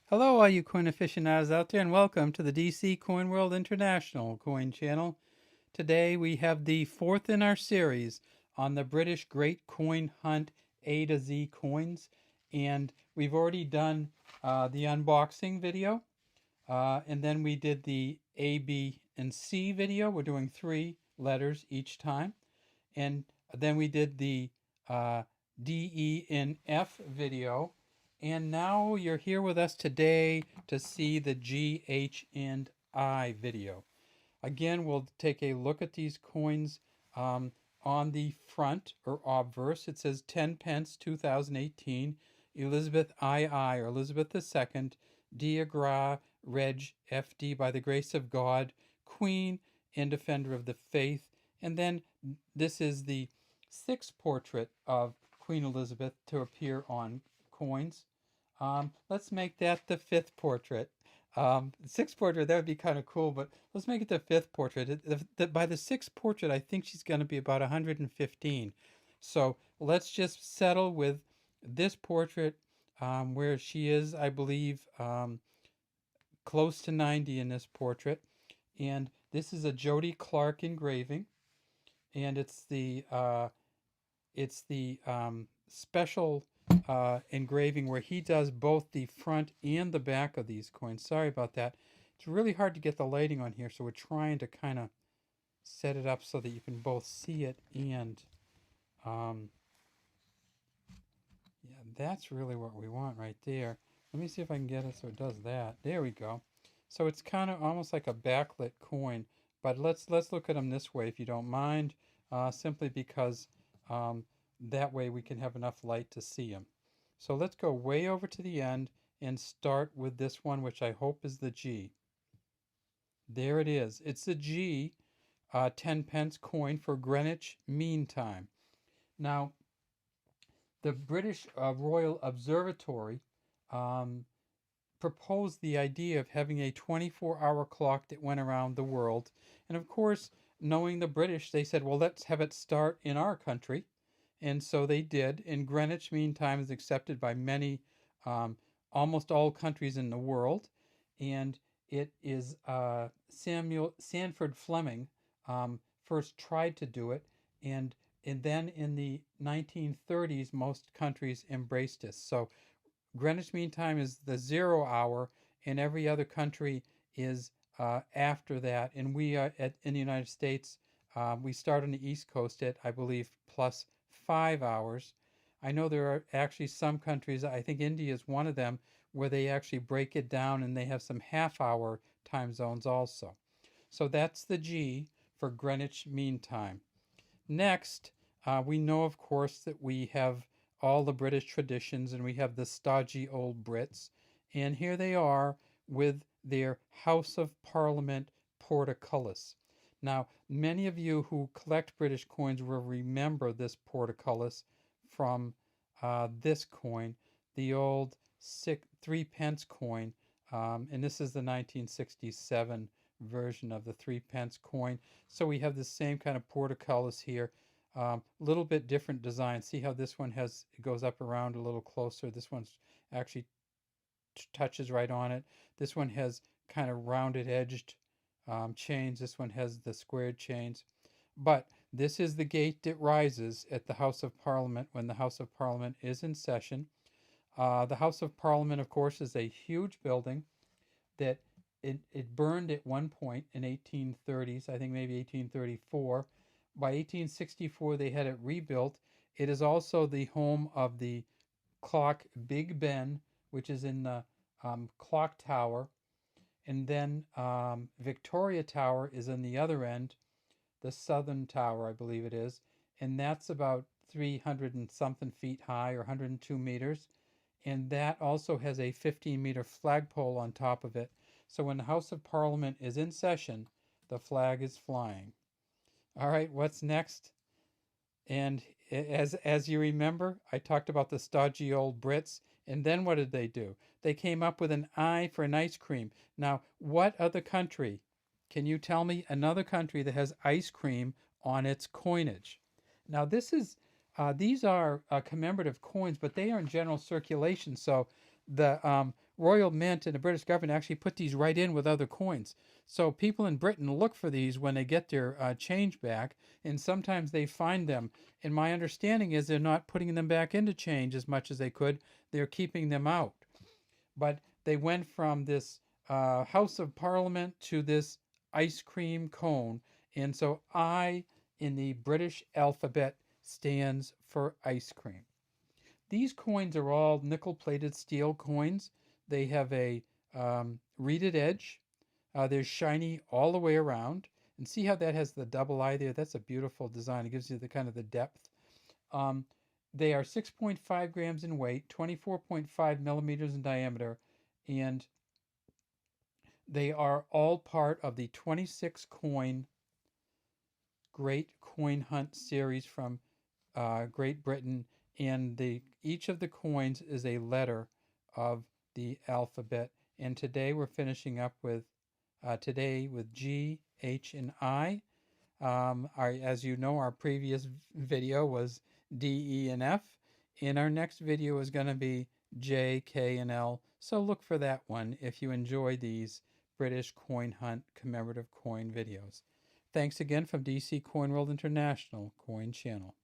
Hello, all you coin aficionados out there, and welcome to the DC Coin World International Coin Channel. Today we have the fourth in our series on the British Great Coin Hunt A to Z coins, and we've already done the unboxing video, and then we did the A, B, and C video. We're doing 3 letters each time, and then we did the uh, D, E, and F video. And now you're here with us today to see the G, H, and I video. Again, we'll take a look at these coins. On the front or obverse, it says 10 pence 2018, Elizabeth II, or Elizabeth II, Dia Gra Reg FD, by the grace of God, Queen and Defender of the Faith. And then this is the sixth portrait of Queen Elizabeth to appear on coins. Let's make that the fifth portrait. Sixth portrait, that would be kind of cool, but let's make it the fifth portrait. By the sixth portrait, I think she's going to be about 115. So let's just settle with this portrait, where she is, I believe, close to 90 in this portrait. And this is a Jody Clark engraving, and it's the special engraving where he does both the front and the back of these coins. Sorry about that. It's really hard to get the lighting on here, so we're trying to kind of set it up so that you can both see it and um, yeah, that's really what we want right there. Let me see if I can get it so it does that. There we go. So it's kind of almost like a backlit coin, but let's look at them this way if you don't mind, simply because um, that way we can have enough light to see them. So let's go way over to the end and start with this one, which I hope is the G. There it is. It's the G 10 pence coin for Greenwich Mean Time. Now, the British Royal Observatory um, proposed the idea of having a 24-hour clock that went around the world. And of course, knowing the British, they said, well, let's have it start in our country. And so they did. And Greenwich Mean Time is accepted by many, um, almost all countries in the world. And it is Samuel Sanford Fleming first tried to do it. And then in the 1930s, most countries embraced this. So Greenwich Mean Time is the 0 hour, and every other country is after that. And we in the United States, we start on the East Coast at, I believe, plus 5 hours. I know there are actually some countries, I think India is one of them, where they actually break it down and they have some half-hour time zones also. So that's the G for Greenwich Mean Time. Next, we know, of course, that we have all the British traditions and we have the stodgy old Brits. And here they are with their House of Parliament portcullis. Now, many of you who collect British coins will remember this portcullis from this coin, the old 3 pence coin. And this is the 1967 version of the 3 pence coin. So we have the same kind of portcullis here. Little bit different design. See how this one it goes up around a little closer. This one's actually touches right on it. This one has kind of rounded edged chains. This one has the squared chains. But this is the gate that rises at the House of Parliament when the House of Parliament is in session. The House of Parliament, of course, is a huge building that it burned at one point in 1830s, I think maybe 1834. By 1864, they had it rebuilt. It is also the home of the clock Big Ben, which is in the clock tower. And then Victoria Tower is on the other end, the southern tower, I believe it is. And that's about 300 and something feet high, or 102 meters. And that also has a 15-meter flagpole on top of it. So when the House of Parliament is in session, the flag is flying. All right, what's next? And as you remember, I talked about the stodgy old Brits. And then what did they do? They came up with an I for an ice cream. Now, what other country? Can you tell me another country that has ice cream on its coinage? Now, these are commemorative coins, but they are in general circulation. So the Royal Mint and the British government actually put these right in with other coins. So people in Britain look for these when they get their change back, and sometimes they find them. And my understanding is they're not putting them back into change as much as they could. They're keeping them out. But they went from this House of Parliament to this ice cream cone. And so I in the British alphabet stands for ice cream. These coins are all nickel plated steel coins. They have a reeded edge. They're shiny all the way around. And see how that has the double eye there? That's a beautiful design. It gives you the kind of the depth. Um, they are 6.5 grams in weight, 24.5 millimeters in diameter, and they are all part of the 26 coin Great Coin Hunt series from Great Britain. And each of the coins is a letter of the alphabet. And today we're finishing up with today with G, H, and I. As you know, our previous video was D, E, and F. And our next video is going to be J, K, and L. So look for that one if you enjoy these British Coin Hunt commemorative coin videos. Thanks again from DC Coin World International Coin Channel.